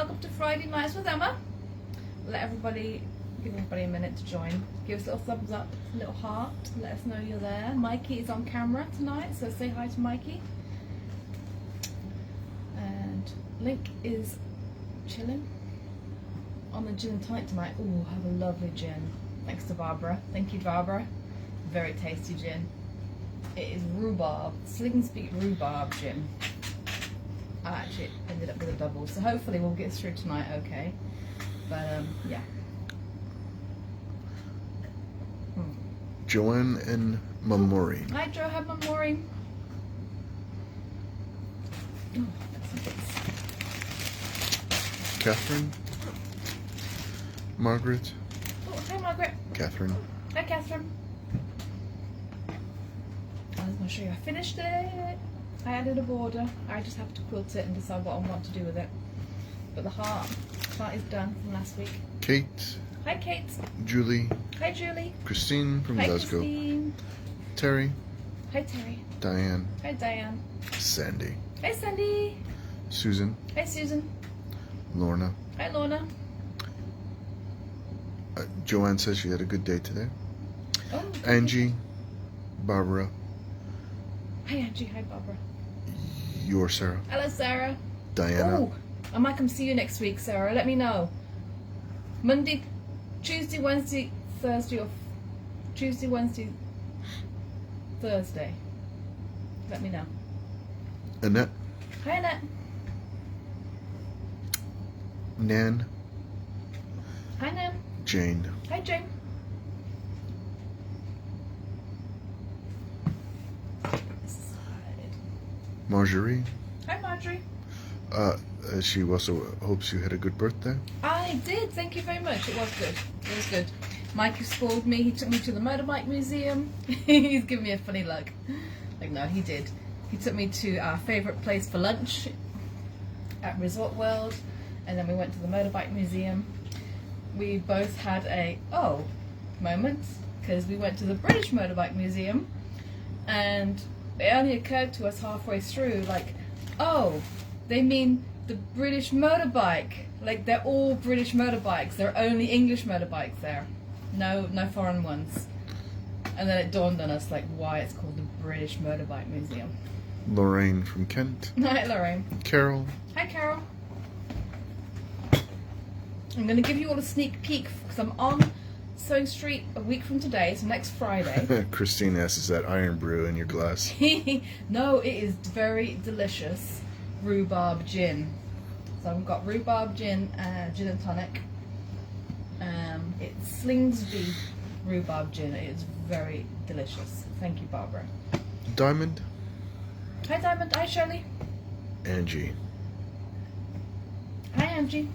welcome to Friday Nights with Emma. Give everybody a minute to join. Give us a little thumbs up, a little heart, let us know you're there. Mikey is on camera tonight, so say hi to Mikey. And Link is chilling on the gin and tonic tonight. Ooh, have a lovely gin. Thanks to Barbara. Thank you, Barbara. Very tasty gin. It is rhubarb, Sling Speak rhubarb gin. I actually ended up with a double, so hopefully we'll get through tonight okay. But yeah. Joanne and Mamori. Hi Joe, have Mamori. Oh, that's some bits. Catherine. Margaret. Oh, hi Margaret. Catherine. Hi Catherine. I was going to show you. I finished it. I added a border. I just have to quilt it and decide what I want to do with it. But the heart is done from last week. Kate. Hi Kate. Julie. Hi Julie. Christine from Hi Glasgow. Christine. Terry. Hi Terry. Diane. Hi Diane. Sandy. Hi Sandy. Susan. Hi Susan. Lorna. Hi Lorna. Joanne says she had a good day today. Oh, Angie. Barbara. Hi Angie. Hi Barbara. Your Sarah. Hello Sarah. Diana. Oh, I might come see you next week, Sarah. Let me know. Monday, Tuesday, Wednesday, Thursday, or Tuesday, Wednesday, Thursday. Let me know. Annette. Hi Annette. Nan. Hi Nan. Jane. Hi Jane. Marjorie. Hi Marjorie. She also hopes you had a good birthday. I did, thank you very much. It was good. It was good. Mikey spoiled me. He took me to the motorbike museum. He's giving me a funny look. Like, no, he did. He took me to our favourite place for lunch at Resort World, and then we went to the motorbike museum. We both had a oh moment, because we went to the British Motorbike Museum, and it only occurred to us halfway through, like, oh, they mean the British motorbike. Like, they're all British motorbikes. There are only English motorbikes there. No foreign ones. And then it dawned on us, like, why it's called the British Motorbike Museum. Lorraine from Kent. Hi, Lorraine. Carol. Hi, Carol. I'm going to give you all a sneak peek, because I'm on Sewing Street a week from today, so next Friday. Christine asks, is that iron brew in your glass? No, it is very delicious rhubarb gin. So I've got rhubarb gin, gin and tonic. It's Slingsby rhubarb gin. It is very delicious. Thank you, Barbara. Diamond. Hi, Diamond. Hi, Shirley. Angie. Hi, Angie.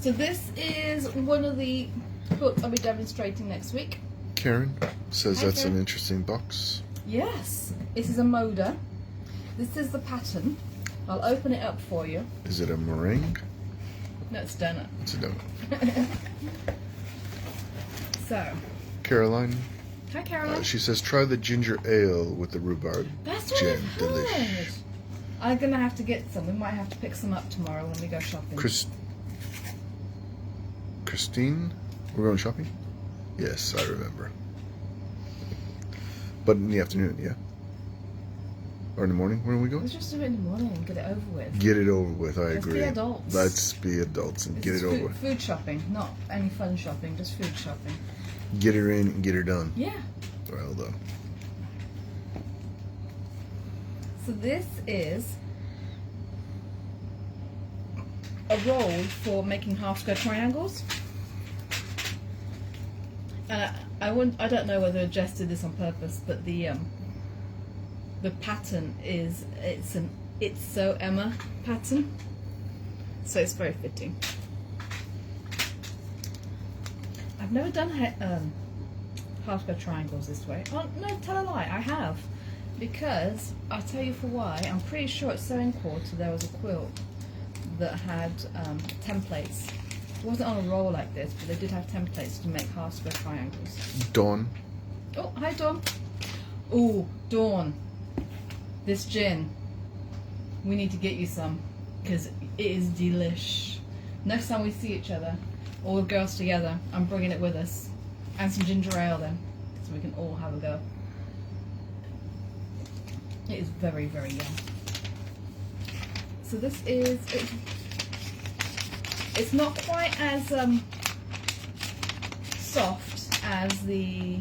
So this is one of the quilts I'll be demonstrating next week. Karen says Hi, that's Karen. an interesting box. Yes, this is a moda. This is the pattern. I'll open it up for you. Is it a meringue? No, it's donut. It's a donut. So, Caroline. hi Caroline. She says try the ginger ale with the rhubarb. That's what gin. I've heard. Delish. I'm gonna have to get some. We might have to pick some up tomorrow when we go shopping. Christine, we're going shopping? Yes, I remember. But in the afternoon, yeah? Or in the morning? When are we going? Let's just do it in the morning and get it over with. Get it over with, I agree. Let's be adults. Let's be adults and This get is it over with. Food shopping, not any fun shopping, just food shopping. Get her in and get her done. Yeah. Well done. So this is a roll for making half square triangles. And I don't know whether Jess did this on purpose, but the pattern is it's so Emma pattern, so it's very fitting. I've never done half square triangles this way. Oh no, tell a lie, I have, because I'll tell you for why. I'm pretty sure at Sewing Quarter there was a quilt that had templates. It wasn't on a roll like this, but they did have templates to make half square triangles. Dawn. Oh, hi Dawn. Oh, Dawn. This gin. We need to get you some. because it is delish. Next time we see each other, all the girls together, I'm bringing it with us. And some ginger ale then, so we can all have a go. It is very, very yum. So this is, it's not quite as soft as the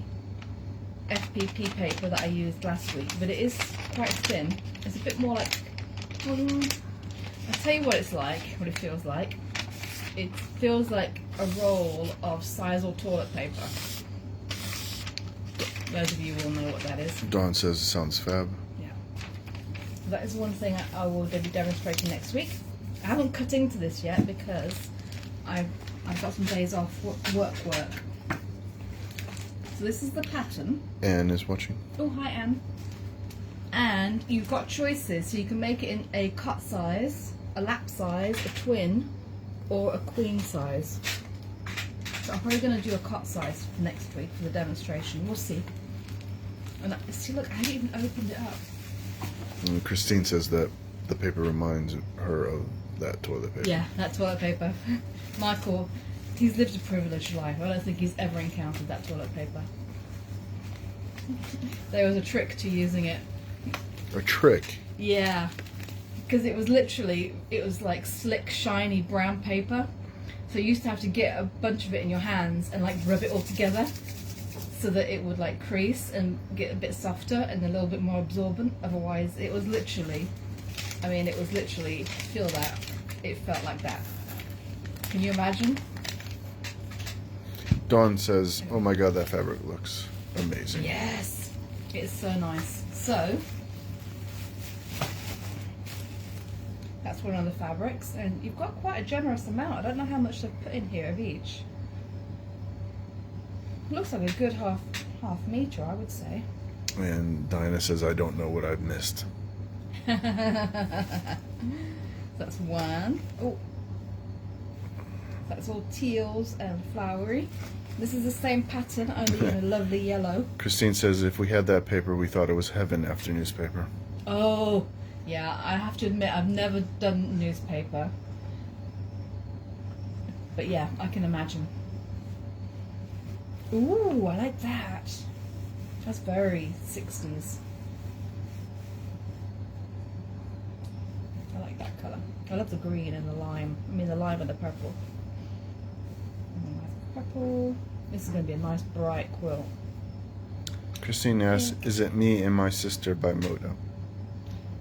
FPP paper that I used last week, but it is quite thin. It's a bit more like, I'll tell you what it's like, what it feels like. It feels like a roll of Sizal toilet paper. Those of you will know what that is. Dawn says it sounds fab. Yeah. That is one thing I will be demonstrating next week. I haven't cut into this yet because I've got some days off work. So this is the pattern. Anne is watching. Oh, hi Anne. And you've got choices, so you can make it in a cut size, a lap size, a twin, or a queen size. So I'm probably going to do a cut size for next week for the demonstration. We'll see. And see, look, I haven't even opened it up. And Christine says that the paper reminds her of that toilet paper. Yeah, that toilet paper. Michael, he's lived a privileged life. I don't think he's ever encountered that toilet paper. There was a trick to using it. A trick? Yeah. Because it was literally, it was like slick, shiny brown paper. So you used to have to get a bunch of it in your hands and like rub it all together so that it would like crease and get a bit softer and a little bit more absorbent. Otherwise, it was literally, I mean, it was literally, feel that, it felt like that. Can you imagine? Dawn says, oh my god, that fabric looks amazing. Yes, it's so nice. So, that's one of the fabrics, and you've got quite a generous amount. I don't know how much they've put in here of each. It looks like a good half meter, I would say. And Diana says, I don't know what I've missed. That's one. Oh, that's all teals and flowery. This is the same pattern, only in a lovely yellow. Christine says, if we had that paper, we thought it was heaven after newspaper. Oh, yeah, I have to admit, I've never done newspaper. But yeah, I can imagine. Ooh, I like that. That's very 60s. I like that colour. I love the green and the lime. I mean the lime and the purple. Nice purple. This is going to be a nice bright quilt. Christine asks, is it Me and My Sister by Moda?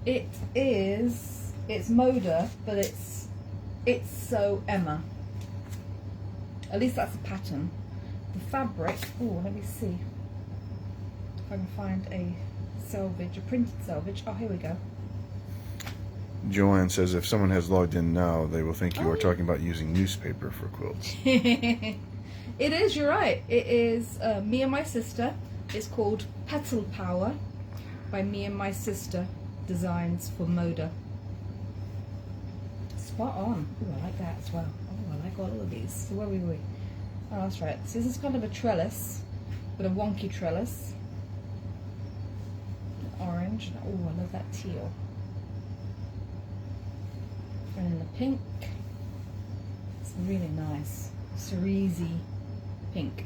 It is. It's Moda, but it's So Emma. At least that's the pattern. The fabric. Oh, let me see if I can find a selvage, a printed selvage. Oh, here we go. Joanne says, if someone has logged in now, they will think you are yeah. talking about using newspaper for quilts. It is. You're right. It is Me and My Sister. It's called Petal Power by Me and My Sister. Designs for Moda. Spot on. Ooh, I like that as well. Oh, I like all of these. So where were we? Oh, that's right. So this is kind of a trellis, but a wonky trellis. Orange. Oh, I love that teal. And then the pink. It's really nice. Cerise pink.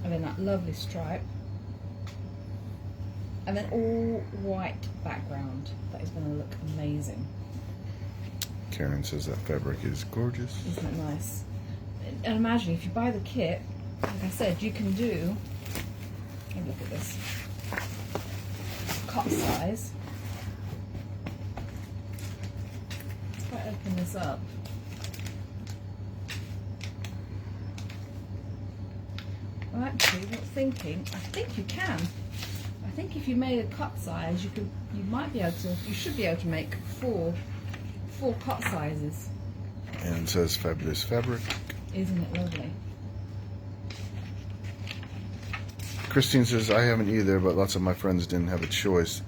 And then that lovely stripe. And then all white background. That is going to look amazing. Karen says that fabric is gorgeous. Isn't it nice? And imagine if you buy the kit, like I said, you can do, have a look at this, cut size. If I open this up, well actually, I'm thinking, I think you can. I think if you made a cut size, you might be able to, you should be able to make four cut sizes. And it says fabulous fabric. Isn't it lovely? Christine says, I haven't either, but lots of my friends didn't have a choice.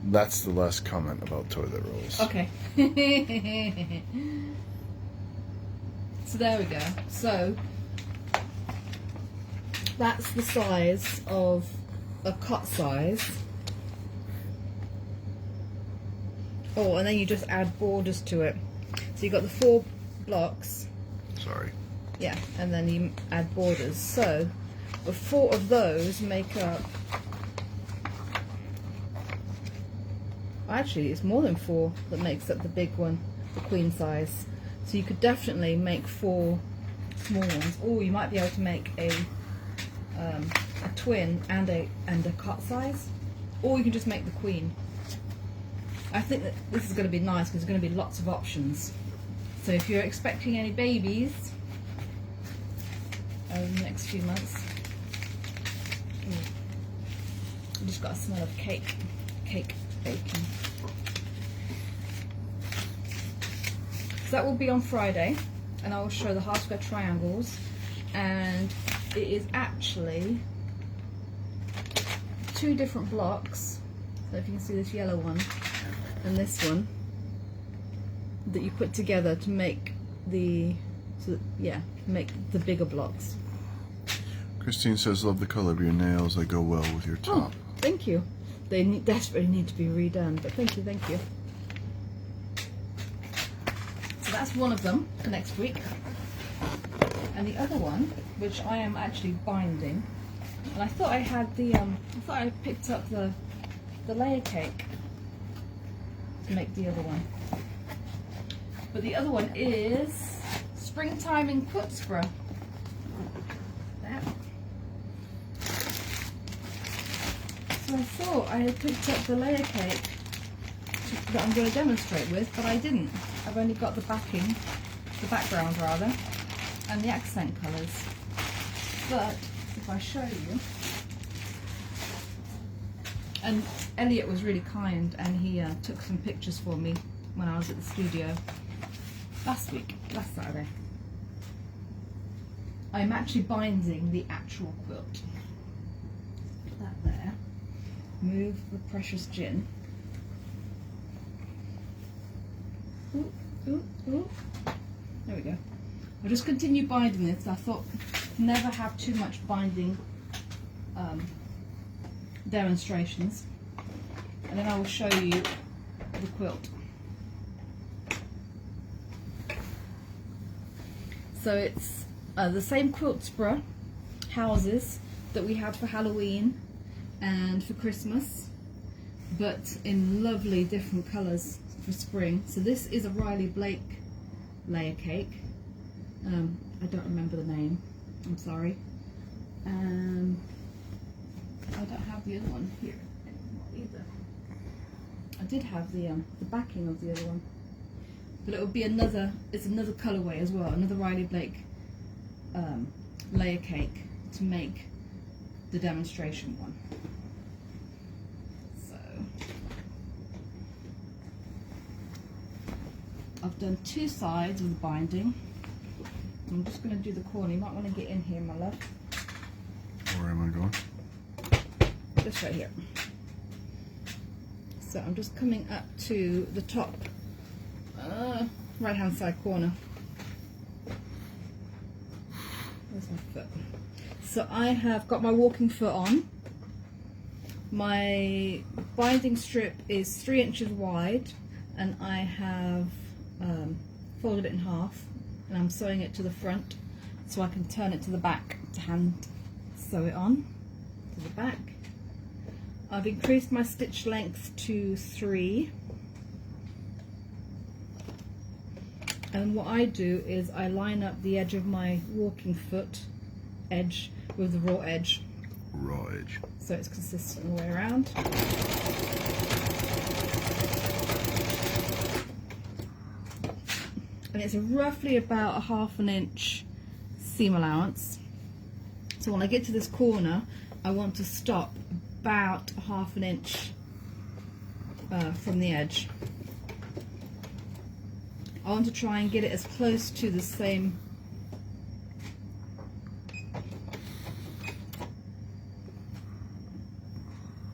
That's the last comment about toilet rolls. Okay. So there we go. So that's the size of a cut size Oh, and then you just add borders to it. So you've got the 4 blocks. Sorry. Yeah, and then you add borders. So the 4 of those make up... Actually, it's more than 4 that makes up the big one, the queen size. So you could definitely make 4 small ones. Or you might be able to make a twin and a cut size. Or you can just make the queen. I think that this is going to be nice because there's going to be lots of options. So if you're expecting any babies over the next few months, I just got a smell of cake baking. So that will be on Friday, and I will show the half square triangles, and it is actually 2 different blocks. So if you can see this yellow one and this one that you put together to make the bigger blocks. Christine says, love the color of your nails. They go well with your top. Oh, thank you. They desperately need to be redone, but thank you. So that's one of them for next week. And the other one, which I am actually binding, and I thought I had the I thought I picked up the layer cake to make the other one. But the other one is Springtime in Putzborough. There. So I thought I had picked up the layer cake that I'm going to demonstrate with, but I didn't. I've only got the backing, the background rather, and the accent colours. But if I show you, and Elliot was really kind, and he took some pictures for me when I was at the studio last Saturday. I'm actually binding the actual quilt. Put that there. Move the precious gin. Ooh, ooh, ooh. There we go. I'll just continue binding this. I thought never have too much binding demonstrations, and then I will show you the quilt. So it's the same Quiltsborough houses that we had for Halloween and for Christmas, but in lovely different colours for spring. So this is a Riley Blake layer cake. I don't remember the name, I'm sorry. I don't have the other one here anymore either. I did have the backing of the other one, but it will be another. It's another colourway as well, another Riley Blake layer cake to make the demonstration one. So I've done 2 sides of the binding. I'm just going to do the corner. You might want to get in here, my love. Where am I going? Just right here. So I'm just coming up to the top right hand side corner. Where's my foot? So I have got my walking foot on. My binding strip is 3 inches wide, and I have folded it in half, and I'm sewing it to the front so I can turn it to the back to hand sew it on to the back. I've increased my stitch length to 3, and what I do is I line up the edge of my walking foot edge with the raw edge. Raw edge. So it's consistent all the way around. And it's roughly about a 1/2 inch seam allowance. So when I get to this corner, I want to stop about a 1/2 inch from the edge. I want to try and get it as close to the same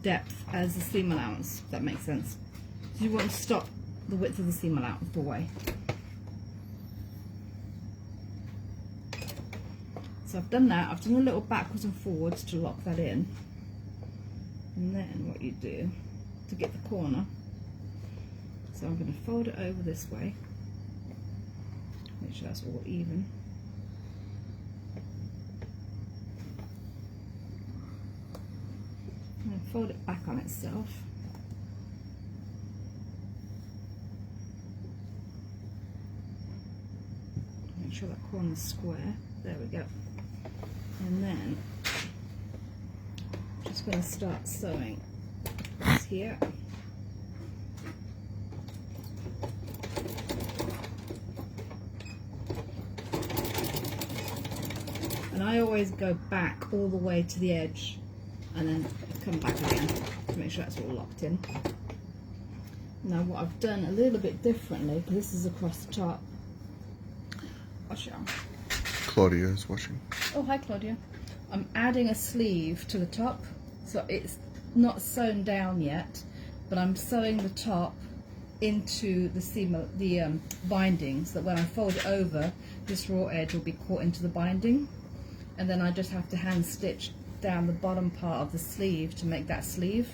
depth as the seam allowance, if that makes sense. So you want to stop the width of the seam allowance away. So I've done that. I've done a little backwards and forwards to lock that in. And then what you do to get the corner, So I'm going to fold it over this way. Make sure that's all even. And fold it back on itself. Make sure that corner's square. There we go. And then I'm just going to start sewing this here. And I always go back all the way to the edge and then come back again to make sure that's all locked in. Now what I've done a little bit differently, because this is across the top. Wash your arm. Claudia is washing. Oh, hi Claudia. I'm adding a sleeve to the top, so it's not sewn down yet, but I'm sewing the top into the seam, the binding, so that when I fold it over, this raw edge will be caught into the binding, and then I just have to hand stitch down the bottom part of the sleeve to make that sleeve.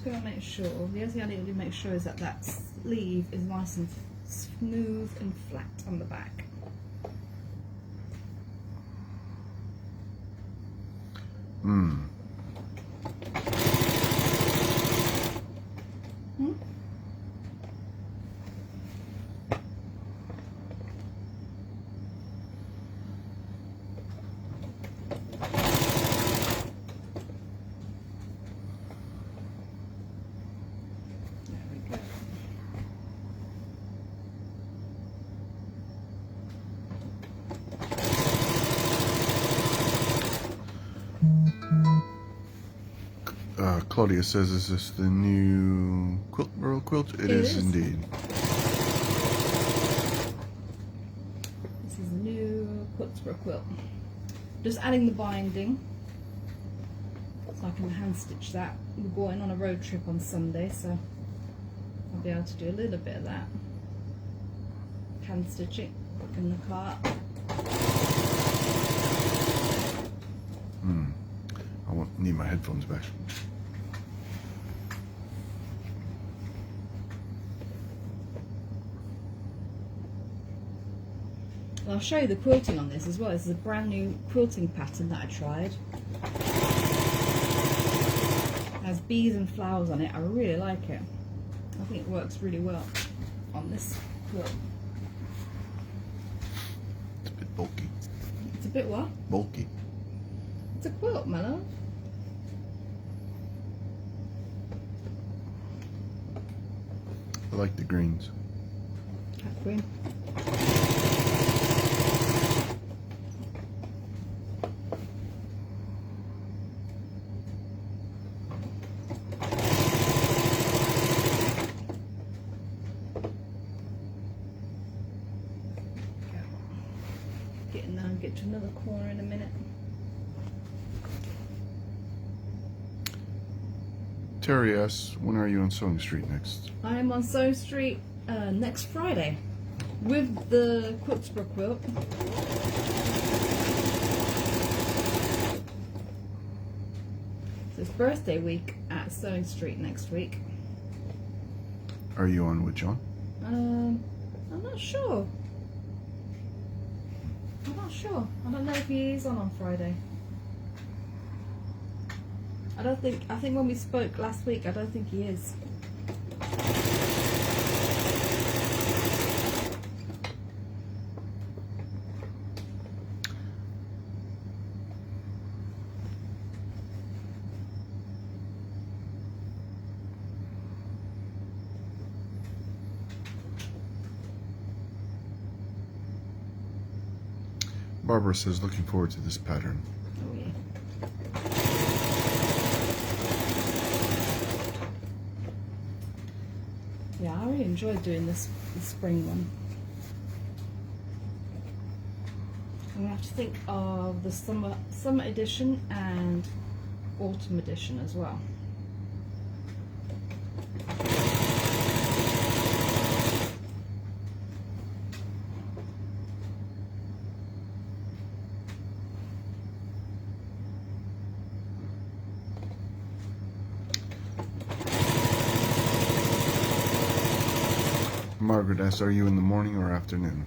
Going to make sure, the other thing I need to make sure is that that sleeve is nice and smooth and flat on the back. Claudia says, is this the new quilt? It is indeed. This is the new quilt. Just adding the binding so I can hand stitch that. We're going on a road trip on Sunday, so I'll be able to do a little bit of that. Hand stitching in the car. I won't need my headphones back. I'll show you the quilting on this as well. This is a brand new quilting pattern that I tried. It has bees and flowers on it. I really like it. I think it works really well on this quilt. It's a bit bulky. It's a bit what? Bulky. It's a quilt, my love. I like the greens. Cat green. Getting down, get to another corner in a minute. Terry asks, when are you on Sewing Street next? I am on Sewing Street next Friday with the Quiltsborough quilt. So it's birthday week at Sewing Street next week. Are you on with John? I'm not sure. I don't know if he is on Friday. I think when we spoke last week, I don't think he is. Barbara says, looking forward to this pattern. Oh yeah. Yeah, I really enjoyed doing this spring one. we have to think of the summer edition and autumn edition as well. Margaret asks, are you in the morning or afternoon?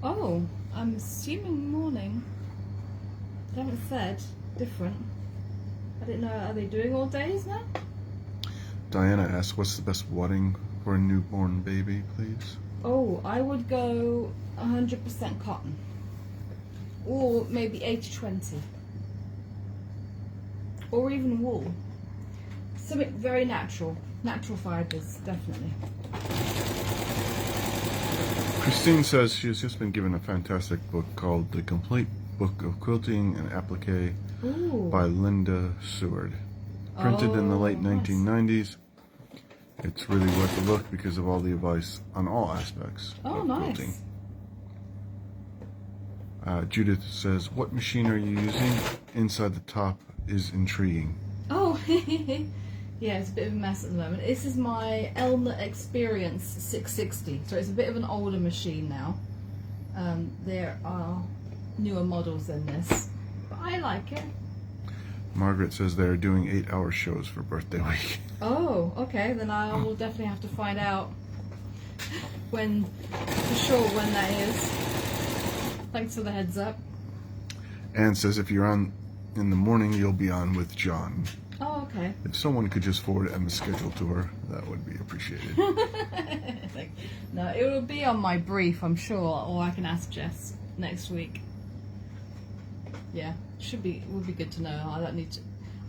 Oh, I'm assuming morning. They haven't said different. I didn't know, are they doing all days now? Diana asks, what's the best wadding for a newborn baby, please? Oh, I would go 100% cotton. Or maybe 80-20. Or even wool. Something very natural. Natural fibres, definitely. Christine says she has just been given a fantastic book called The Complete Book of Quilting and Applique by Linda Seward. Printed in the late 1990s. It's really worth a look because of all the advice on all aspects of quilting. Judith says, what machine are you using? Inside the top is intriguing. Oh, yeah, it's a bit of a mess at the moment. This is my Elmer Experience 660, so it's a bit of an older machine now. There are newer models in this, but I like it. Margaret says they're doing 8-hour shows for birthday week. Oh, okay, then I will definitely have to find out when, for sure, when that is. Thanks for the heads up. Anne says if you're on in the morning, you'll be on with John. Oh, okay. If someone could just forward Emma's schedule to her, that would be appreciated. No, it will be on my brief, I'm sure, or I can ask Jess next week. Yeah, would be good to know.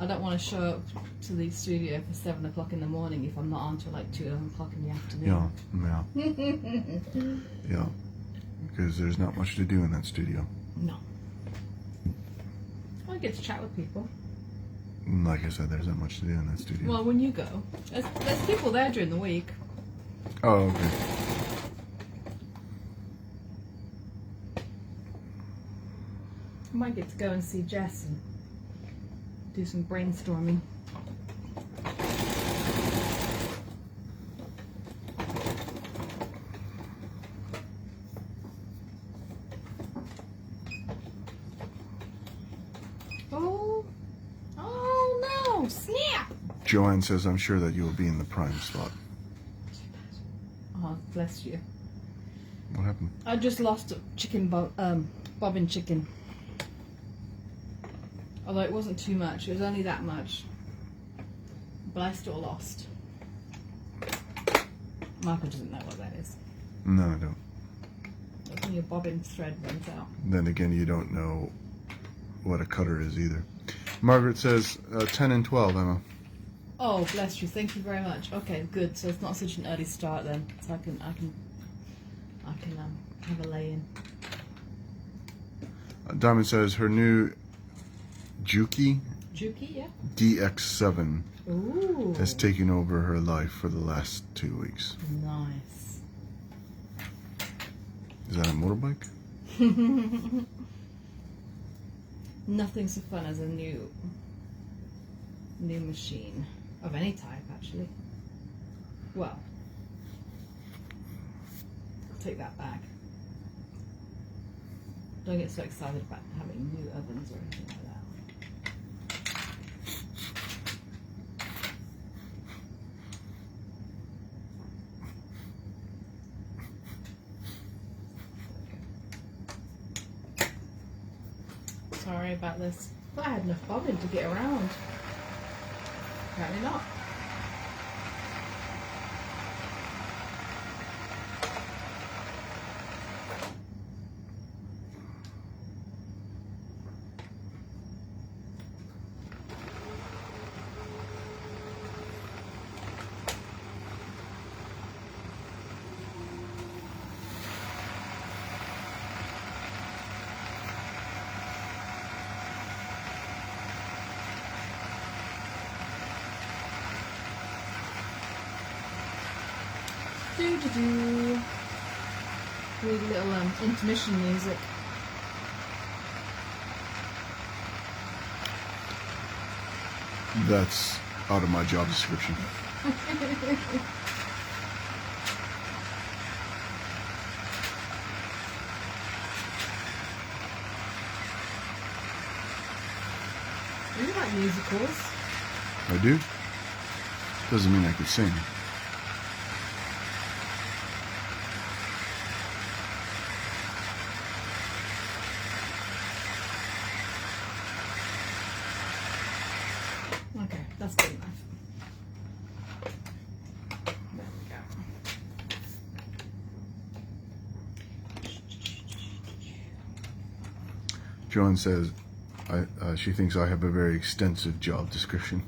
I don't want to show up to the studio for 7 o'clock in the morning if I'm not on till like 2 o'clock in the afternoon. Yeah, because there's not much to do in that studio. No. I get to chat with people. Like I said, there's not much to do in that studio. Well, when you go, there's people there during the week. Oh, okay. I might get to go and see Jess and do some brainstorming. Oh no! Snap! Joanne says, I'm sure that you will be in the prime slot. Oh, bless you. What happened? I just lost a chicken bobbin chicken. Although it wasn't too much, it was only that much. But I still lost. Michael doesn't know what that is. No, I don't. That's when your bobbin thread runs out. Then again, you don't know what a cutter is either. Margaret says 10 and 12, Emma. Oh, bless you. Thank you very much. Okay, good. So it's not such an early start then. So I can have a lay-in. Diamond says her new Juki yeah. DX7 Ooh. has taken over her life for the last 2 weeks. Nice. Is that a motorbike? Nothing so fun as a new machine of any type, actually. Well, I'll take that back. Don't get so excited about having new ovens or anything like that. Sorry about this. Thought I had enough bobbin to get around. Apparently not. Do. Need a little intermission music. That's out of my job description. Do you like musicals? I do. Doesn't mean I could sing. Okay, that's good enough. There we go. Joan says she thinks I have a very extensive job description.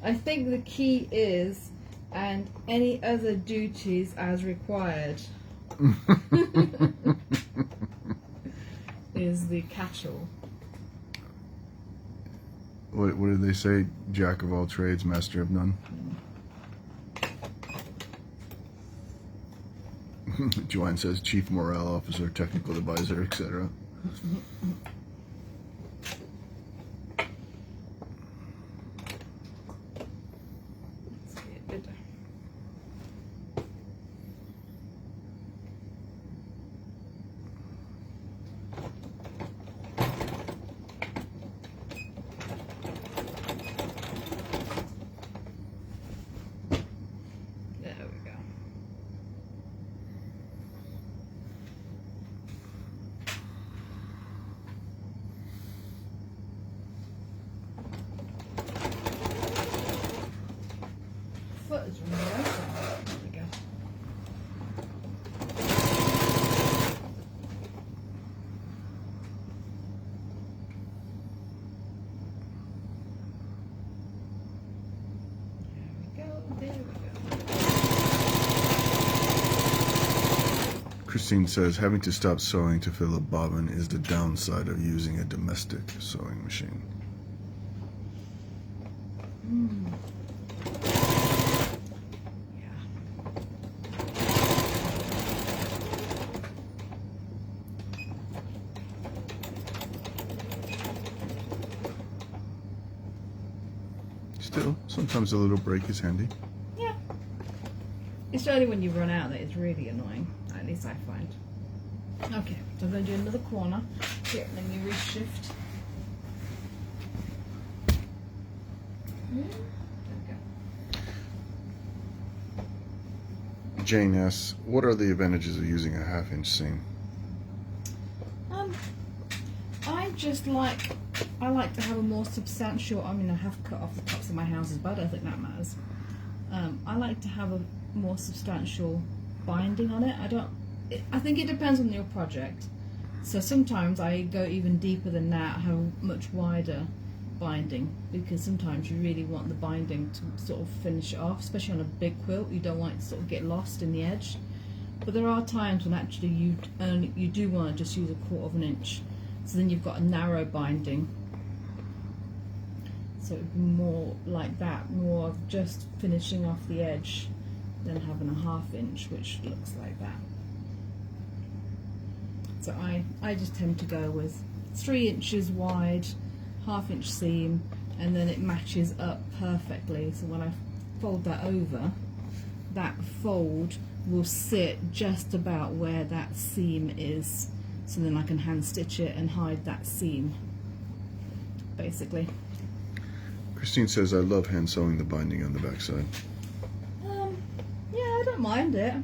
I think the key is, and any other duties as required, is the catch-all. What did they say? Jack of all trades, master of none. Joanne says chief morale officer, technical advisor, etc. There we go. Foot is really open. There we go. There we go. Christine says having to stop sewing to fill a bobbin is the downside of using a domestic sewing machine. Yeah. Still, sometimes a little break is handy. Yeah. It's only when you run out that it's really annoying. At least I find. Okay, so I'm going to do another corner. Here, let me reshift. There we go. Jane asks, what are the advantages of using a half-inch seam? I like to have a more substantial, I mean I have cut off the tops of my houses, but I don't think that matters. I like to have a more substantial binding on it. I think it depends on your project. So sometimes I go even deeper than that, have a much wider binding, because sometimes you really want the binding to sort of finish it off, especially on a big quilt. You don't want it to sort of get lost in the edge. But there are times when actually you do want to just use 1/4 of an inch. So then you've got a narrow binding. So it would be more like that, more of just finishing off the edge than having a 1/2 inch, which looks like that. So I just tend to go with 3 inches wide, 1/2 inch seam, and then it matches up perfectly. So when I fold that over, that fold will sit just about where that seam is. So then I can hand stitch it and hide that seam, basically. Christine says, I love hand sewing the binding on the backside. Yeah, I don't mind it. I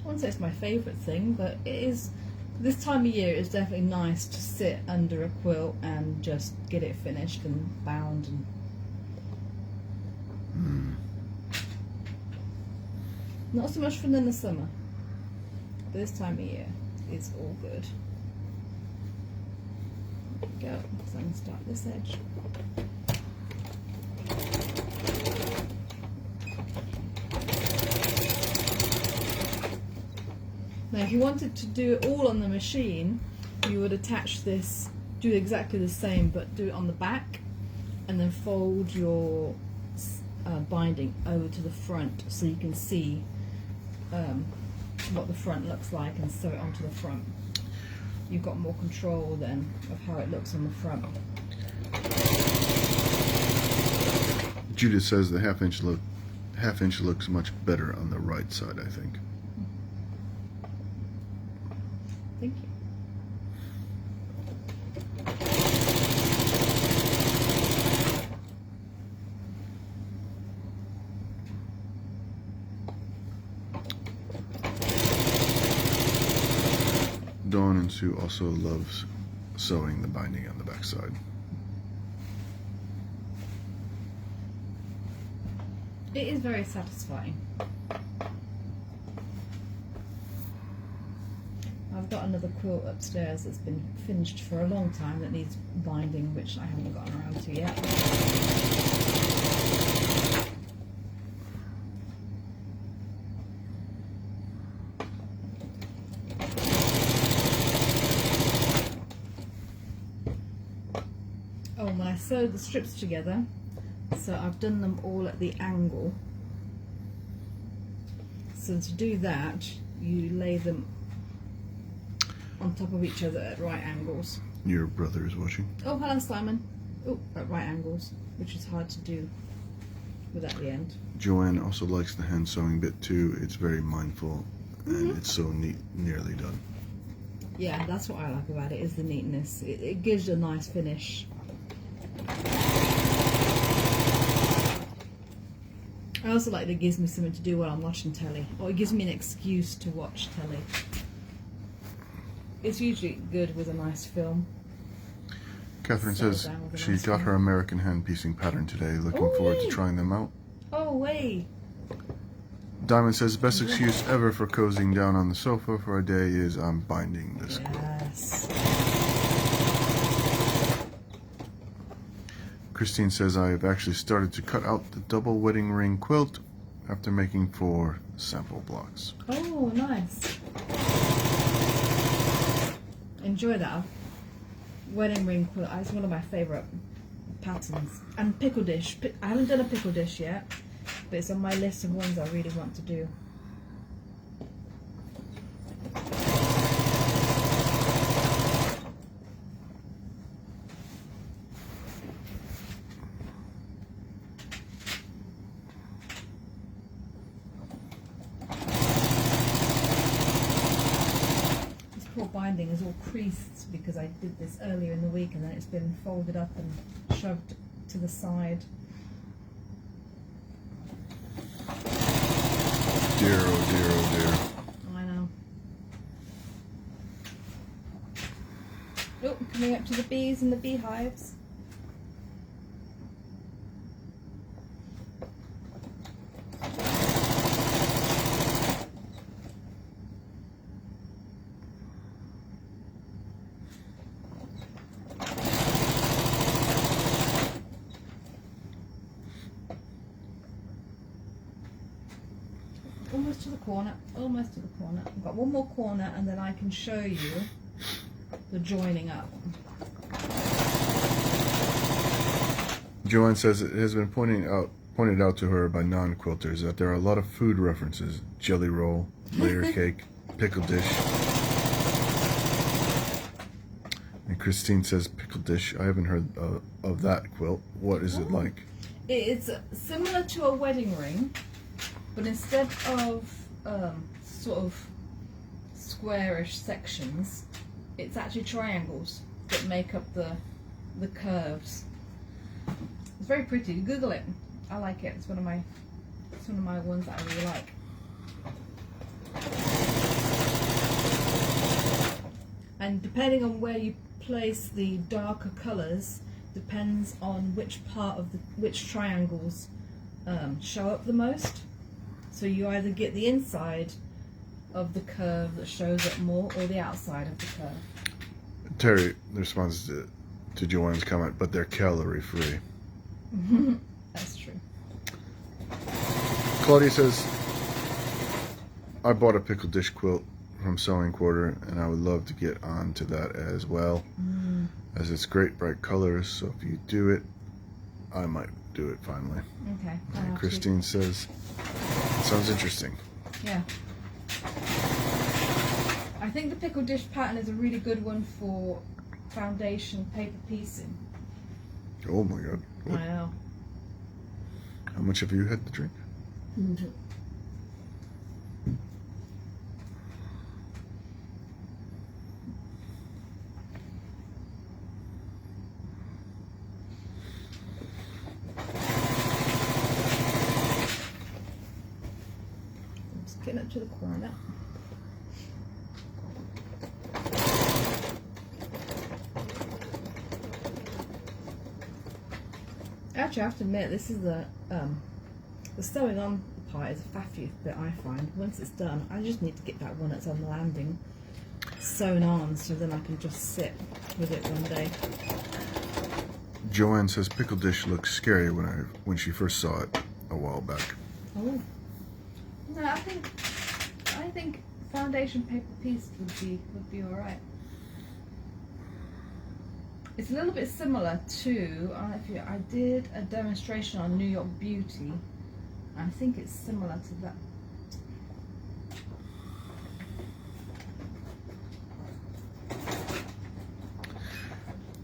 wouldn't say it's my favourite thing, but it is. This time of year, it's definitely nice to sit under a quilt and just get it finished and bound. And not so much fun in the summer. But this time of year, it's all good. There we go. So I'm going to start this edge. Now if you wanted to do it all on the machine, you would attach this, do exactly the same, but do it on the back, and then fold your binding over to the front so you can see what the front looks like and sew it onto the front. You've got more control then of how it looks on the front. Judith says the half inch looks much better on the right side, I think. Thank you. Dawn and Sue also loves sewing the binding on the back side. It is very satisfying. I've got another quilt upstairs that's been finished for a long time that needs binding, which I haven't gotten around to yet. Oh, when I sewed the strips together, so I've done them all at the angle. So to do that, you lay them on top of each other at right angles. Your brother is watching. Oh, hello, Simon. Oh, at right angles, which is hard to do without the end. Joanne also likes the hand sewing bit too. It's very mindful and it's so neat, nearly done. Yeah, that's what I like about it, is the neatness. It gives you a nice finish. I also like that it gives me something to do while I'm watching telly, or it gives me an excuse to watch telly. It's usually good with a nice film. Catherine says she got her American hand piecing pattern today. Looking forward to trying them out. Oh, way! Diamond says best excuse ever for cozying down on the sofa for a day is I'm binding this quilt. Yes. Christine says I have actually started to cut out the double wedding ring quilt after making 4 sample blocks. Oh, nice. Enjoy that. Wedding ring quilt is one of my favourite patterns. And pickle dish. I haven't done a pickle dish yet, but it's on my list of ones I really want to do. Binding is all creased because I did this earlier in the week and then it's been folded up and shoved to the side. Dear, oh dear, oh dear. I know. Oh, coming up to the bees and the beehives. Almost to the corner, almost to the corner. I've got one more corner and then I can show you the joining up. Joanne says it has been pointed out to her by non-quilters that there are a lot of food references. Jelly roll, layer cake, pickle dish. And Christine says pickle dish. I haven't heard of that quilt. What is it like? It's similar to a wedding ring, but instead of sort of squarish sections, it's actually triangles that make up the curves. It's very pretty. Google it. I like it. It's one of my ones that I really like. And depending on where you place the darker colours, depends on which part of which triangles show up the most. So you either get the inside of the curve that shows up more, or the outside of the curve. Terry responds to Joanne's comment, but they're calorie free. That's true. Claudia says, I bought a pickle dish quilt from Sewing Quarter, and I would love to get on to that as well, as it's great bright colors. So if you do it, I might do it finally. Okay. And Christine says, sounds interesting. Yeah. I think the pickle dish pattern is a really good one for foundation paper piecing. Oh my god. What? I know. How much have you had to drink? Just getting up to the corner. Actually, I have to admit, this is the sewing on part is the faffiest bit I find. Once it's done, I just need to get that one that's on the landing sewn on, so then I can just sit with it one day. Joanne says pickle dish looks scary when she first saw it a while back. Oh no, I think foundation paper piece would be all right. It's a little bit similar to, I did a demonstration on New York Beauty. I think it's similar to that.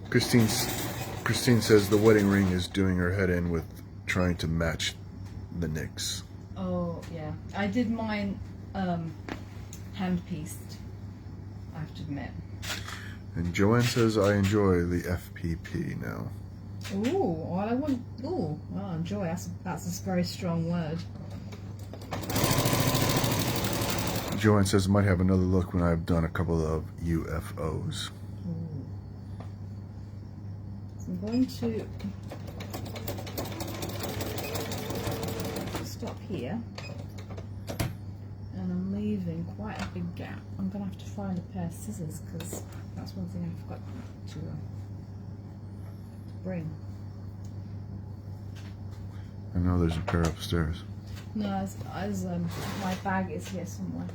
Christine says the wedding ring is doing her head in with trying to match the nicks. Oh yeah, I did mine hand-pieced, I have to admit. And Joanne says, I enjoy the FPP now. Ooh, well, I wouldn't. Ooh, well, enjoy. That's a very strong word. Joanne says, might have another look when I've done a couple of UFOs. Ooh. So I'm going to stop here. And I'm leaving quite a big gap. I'm going to have to find a pair of scissors because that's one thing I forgot to bring. I know there's a pair upstairs. No, my bag is here somewhere.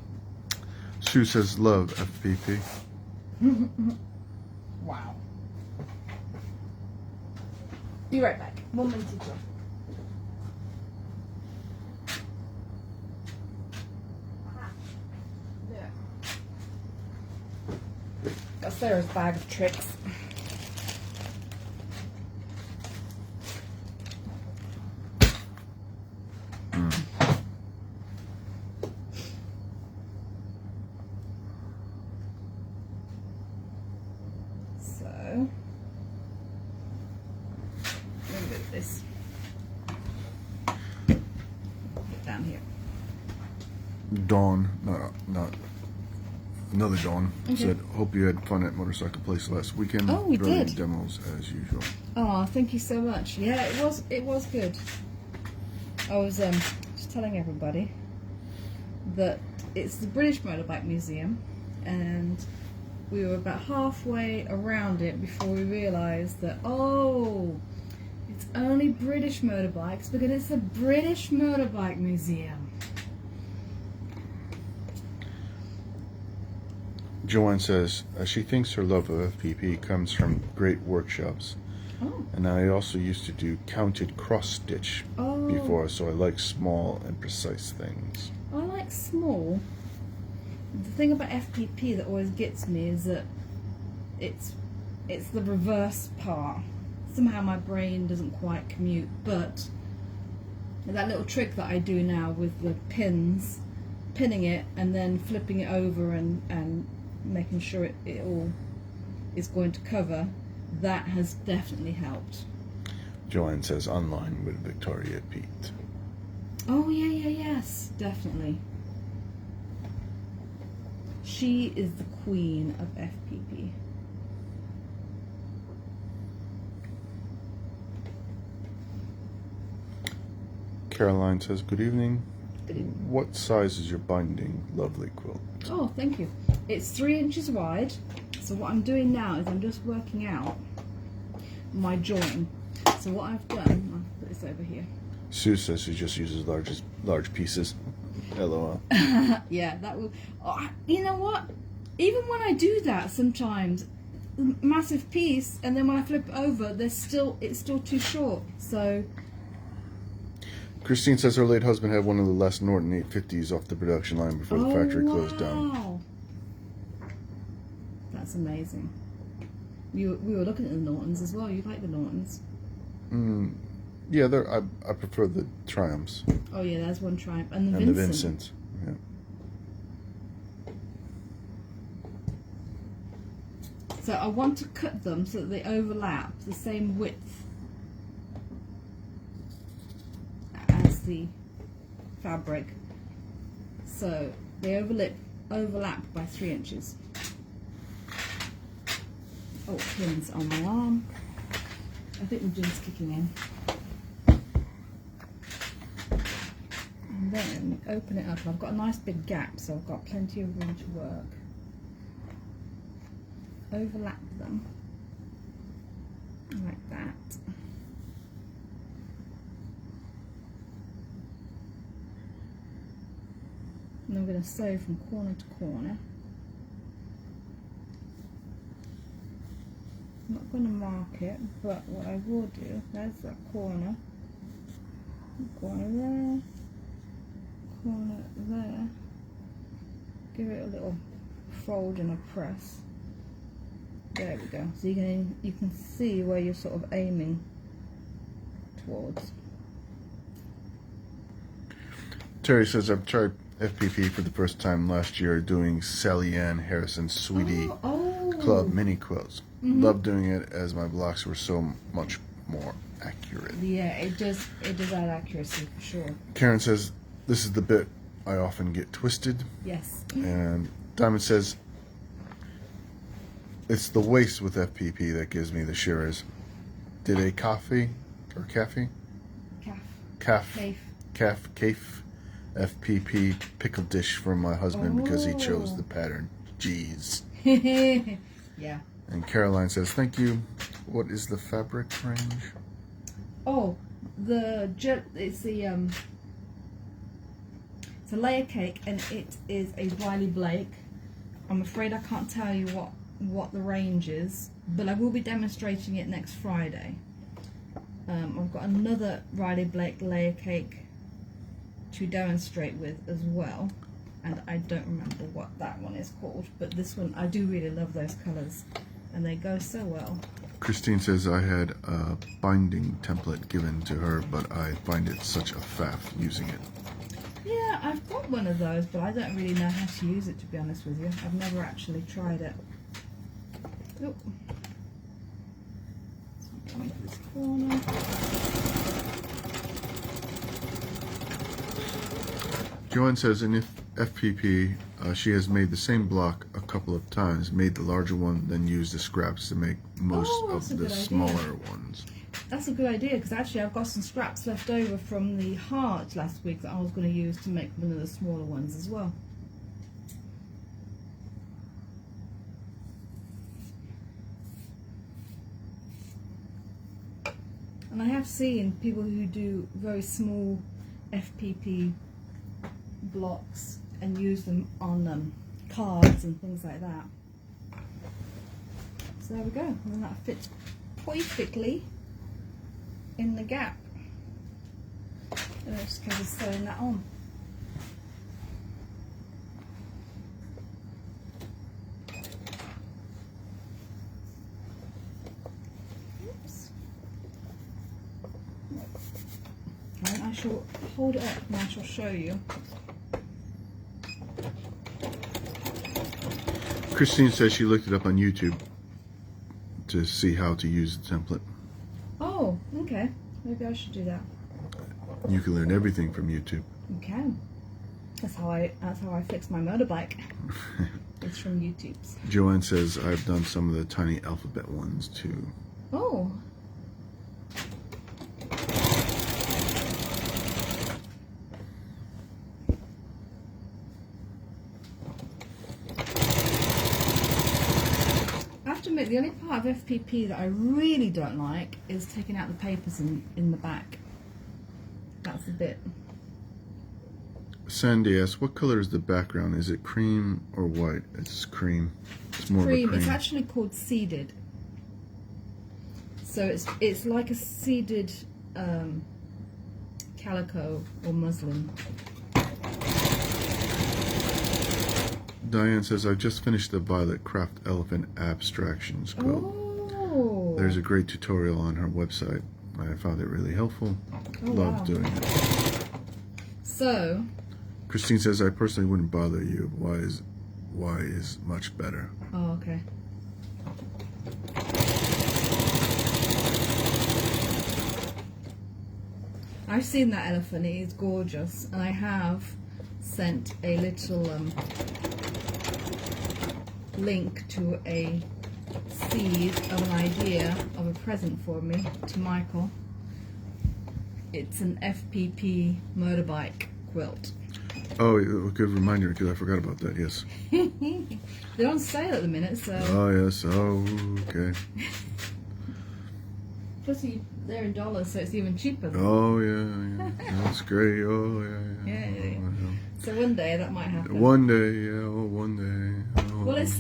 Sue says, love FPP. Wow. Be right back. 1 minute, Joe. Got Sarah's bag of tricks. So, remove this. Put it down here. Dawn, not another Dawn, Okay. said, hope you had fun at Motorcycle Place last weekend. Oh, we Brilliant did. demos as usual. Oh, thank you so much. Yeah, it was good. I was just telling everybody that it's the British Motorbike Museum, and we were about halfway around it before we realised that, oh, it's only British motorbikes because it's a British Motorbike Museum. Joanne says, she thinks her love of FPP comes from great workshops. Oh. And I also used to do counted cross-stitch before, so I like small and precise things. I like small. The thing about FPP that always gets me is that it's the reverse part. Somehow my brain doesn't quite commute, but that little trick that I do now with the pins, pinning it and then flipping it over and making sure it all is going to cover, that has definitely helped. Joanne says, online with Victoria Pete. Oh yes, definitely. She is the queen of FPP. Caroline says, good evening. Good evening. What size is your binding lovely quilt? Oh, thank you. It's 3 inches wide. So what I'm doing now is I'm just working out my join. So what I've done, I'll put this over here. Sue says she just uses large pieces. LOL. Yeah, that will. Oh, you know what? Even when I do that, sometimes massive piece, and then when I flip it over, it's still too short. So. Christine says her late husband had one of the last Norton 850s off the production line before the factory closed down. That's amazing. We were looking at the Nortons as well. You like the Nortons? Yeah, I prefer the Triumphs. Oh yeah, there's one Triumph. And the And the Vincent. Vincents. Yeah. So I want to cut them so that they overlap the same width as the fabric. So they overlap by 3 inches. Oh, pins on my arm. I think the gin's kicking in. And then open it up. I've got a nice big gap, so I've got plenty of room to work. Overlap them like that. And I'm going to sew from corner to corner. I'm not going to mark it, but what I will do, there's that corner there, corner there, give it a little fold and a press. There we go. So you can see where you're sort of aiming towards. Terry says, I've tried FPP for the first time last year doing Sally Ann Harrison's Sweetie Club mini quilts. Loved doing it as my blocks were so much more accurate. Yeah, it does add accuracy for sure. Karen says, this is the bit I often get twisted. Yes. And Diamond says, it's the waist with FPP that gives me the shivers. Did a cafe FPP pickle dish for my husband because he chose the pattern. Jeez. Yeah. And Caroline says, thank you. What is the fabric range? Oh, it's a layer cake, and it is a Riley Blake. I'm afraid I can't tell you what the range is, but I will be demonstrating it next Friday. I've got another Riley Blake layer cake to demonstrate with as well, and I don't remember what that one is called, but this one, I do really love those colours, and they go so well. Christine says, I had a binding template given to her, but I find it such a faff using it. Yeah, I've got one of those, but I don't really know how to use it, to be honest with you. I've never actually tried it. Oh. So I'm coming to this corner. Joanne says, in FPP, she has made the same block a couple of times, made the larger one, then used the scraps to make most of the smaller ones. That's a good idea, because actually I've got some scraps left over from the heart last week that I was going to use to make one of the smaller ones as well. And I have seen people who do very small FPP blocks and use them on cards and things like that. So there we go, and then that fits perfectly in the gap. And I'm just kind of sewing that on. Oops. And I shall hold it up and I shall show you. Christine says she looked it up on YouTube to see how to use the template. Oh, okay. Maybe I should do that. You can learn everything from YouTube. You can. That's how I fix my motorbike. It's from YouTube's. Joanne says, I've done some of the tiny alphabet ones too. Oh. The only part of FPP that I really don't like is taking out the papers in the back. That's a bit. Sandy asks, what color is the background? Is it cream or white? It's cream. It's more cream. of a cream. It's actually called seeded. So it's like a seeded calico or muslin. Diane says, I've just finished the Violet Craft Elephant Abstractions quilt. Oh. There's a great tutorial on her website. I found it really helpful. Oh, Love wow. doing it. So, Christine says, I personally wouldn't bother you. Y is much better. oh, okay. I've seen that elephant. It is gorgeous, and I have sent a little link to a seed of an idea of a present for me to Michael. It's an FPP motorbike quilt. Oh, a good reminder, because I forgot about that, yes. They're on sale at the minute, so. Oh, yes. Oh, okay. Plus, they're in dollars, so it's even cheaper. Oh, yeah. That's great. Oh, yeah. Yeah. Oh, So one day that might happen. one day, yeah. Oh, one day. Oh. Well, it's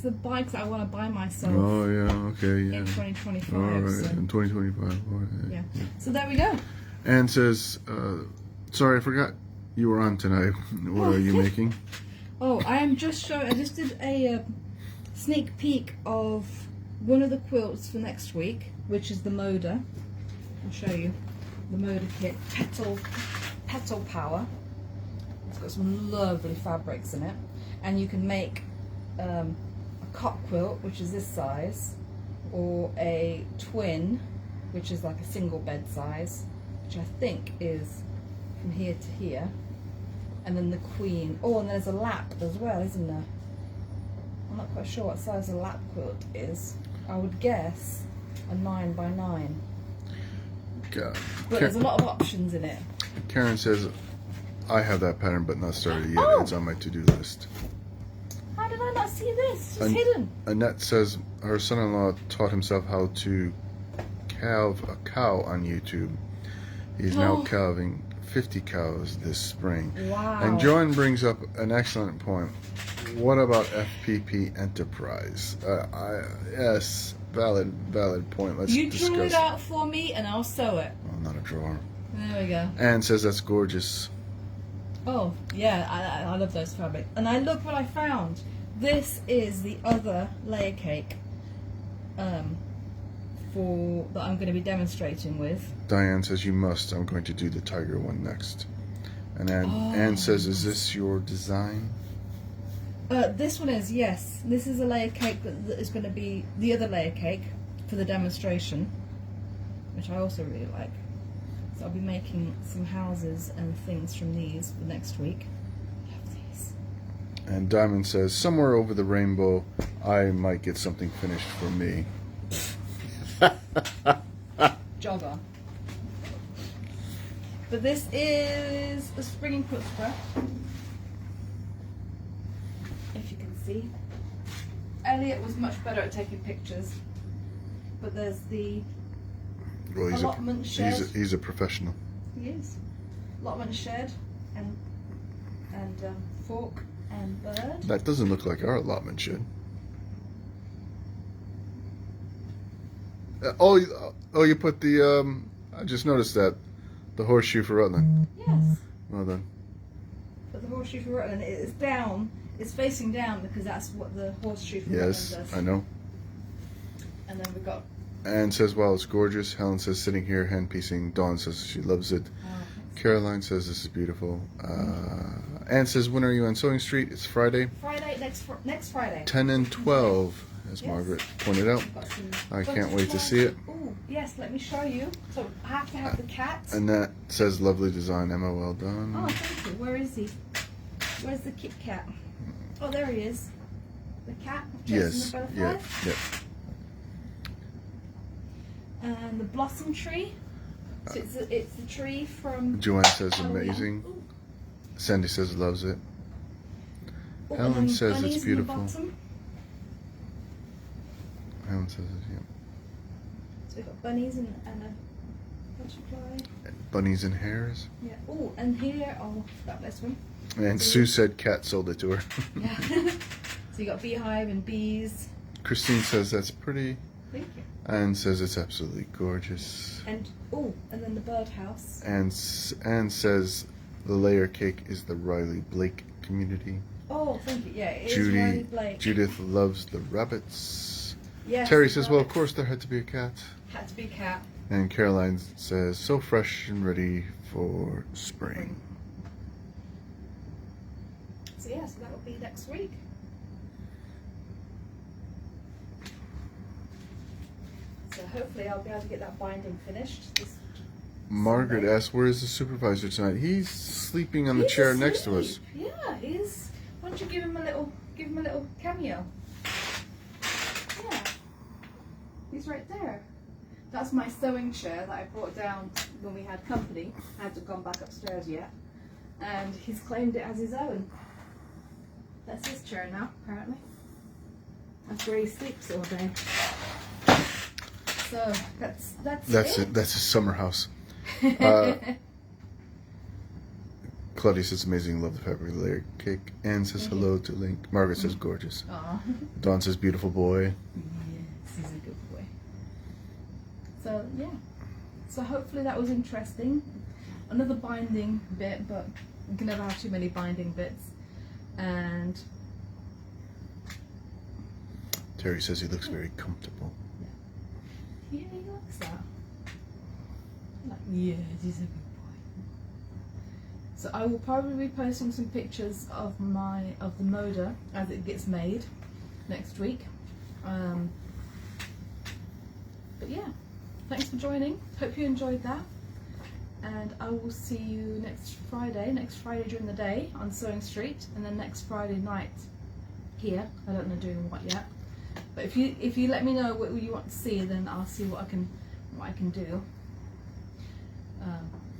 the bike that I want to buy myself. Oh, yeah. Okay, yeah. In 2025. All right, So. in 2025. All right, Yeah. So there we go. Anne says, sorry, I forgot you were on tonight. What are you making? Oh, I just did a sneak peek of one of the quilts for next week, which is the Moda. I'll show you the Moda kit, Petal Power. It's got some lovely fabrics in it, and you can make a cot quilt, which is this size, or a twin, which is like a single bed size, which I think is from here to here, and then the queen. Oh, and there's a lap as well, isn't there? I'm not quite sure what size a lap quilt is. I would guess a 9 by 9. God. But there's a lot of options in it. Karen says, I have that pattern, but not started yet. Oh! It's on my to-do list. How did I not see this? It's hidden. Annette says her son-in-law taught himself how to calve a cow on YouTube. He's now calving 50 cows this spring. Wow. And Joanne brings up an excellent point. What about FPP Enterprise? Yes, valid point. Let's You discuss. draw it out for me and I'll sew it. Oh, not a drawer. There we go. Anne says that's gorgeous. Oh, yeah, I love those fabrics. And look what I found. This is the other layer cake that I'm going to be demonstrating with. Diane says you must. I'm going to do the tiger one next. And Anne says, is this your design? This one is, yes. This is a layer cake that is going to be the other layer cake for the demonstration, which I also really like. So I'll be making some houses and things from these for next week. Love these. And Diamond says, somewhere over the rainbow, I might get something finished for me. Jogger. But this is a spring quilt spread. If you can see. Elliot was much better at taking pictures. But there's the Well, allotment shed. he's a professional. He is. Allotment shed and fork and bird. That doesn't look like our allotment shed. You put the I just noticed that the horseshoe for Rutland. Yes. Well done. But the horseshoe for Rutland is down. It's facing down because that's what the horseshoe for Rutland Yes, does. I know. And then we've got. Anne says, wow, it's gorgeous. Helen says, sitting here hand piecing. Dawn says she loves it. Caroline says this is beautiful. Anne says, when are you on Sewing Street? It's Friday. Friday, next Friday. 10 and 12, as Margaret pointed out. I can't wait to see it. Oh, yes, let me show you. So I have to have the cat. Annette says, lovely design, Emma, well done. Oh, thank you. Where is he? Where's the Kit Kat? Oh, there he is. The cat chasing Yes, the yeah, butterfly. yeah. And the blossom tree. So it's the tree from. Joanne says, Halloween. amazing. Ooh. Sandy says, loves it. Oh, Helen and then says it's bunnies in the beautiful. bottom. Helen says it, yeah. So we've got bunnies and a butterfly. Bunnies and hares. Yeah. Oh, and here, that this one. And Sue said cat sold it to her. Yeah. So you got beehive and bees. Christine says that's pretty. Thank you. Anne says it's absolutely gorgeous. And then the birdhouse. Anne says the layer cake is the Riley Blake community. Oh, thank you. Yeah, it is Riley Blake. Judith loves the rabbits. Yes, Terry says, well, right. of course there had to be a cat. Had to be cat. And Caroline says, so fresh and ready for spring. So yeah, so that will be next week. So hopefully I'll be able to get that binding finished. Margaret Sunday. asks, where is the supervisor tonight? He's sleeping on the He's chair asleep. next to us. Yeah, he's. Why don't you give him a little cameo? Yeah, he's right there. That's my sewing chair that I brought down when we had company. I hadn't gone back upstairs yet, and he's claimed it as his own. That's his chair now, apparently. That's where he sleeps all day. So that's it. That's his summer house. Claudia says, amazing, love the fabric layer cake. Anne says, hello to Link. Margaret says, gorgeous. Aw. Dawn says, beautiful boy. Yes, he's a good boy. So yeah, so hopefully that was interesting. Another binding bit, but you can never have too many binding bits. And Terry says he looks very comfortable. yeah, he likes that. Like, yeah, he's a good boy. So I will probably be posting some pictures of the motor as it gets made next week. But yeah, thanks for joining. Hope you enjoyed that. And I will see you next Friday during the day on Sewing Street, and then next Friday night here. I don't know doing what yet. But if you let me know what you want to see, then I'll see what I can do.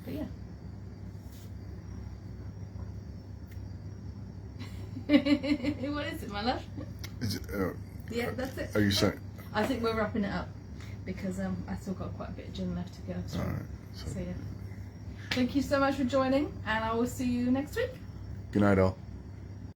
But yeah. What is it, my love? Is it, Yeah, that's it. are you saying? I think we're wrapping it up because I still got quite a bit of gin left to go. So, All right. so yeah. Thank you so much for joining, and I will see you next week. Good night, all.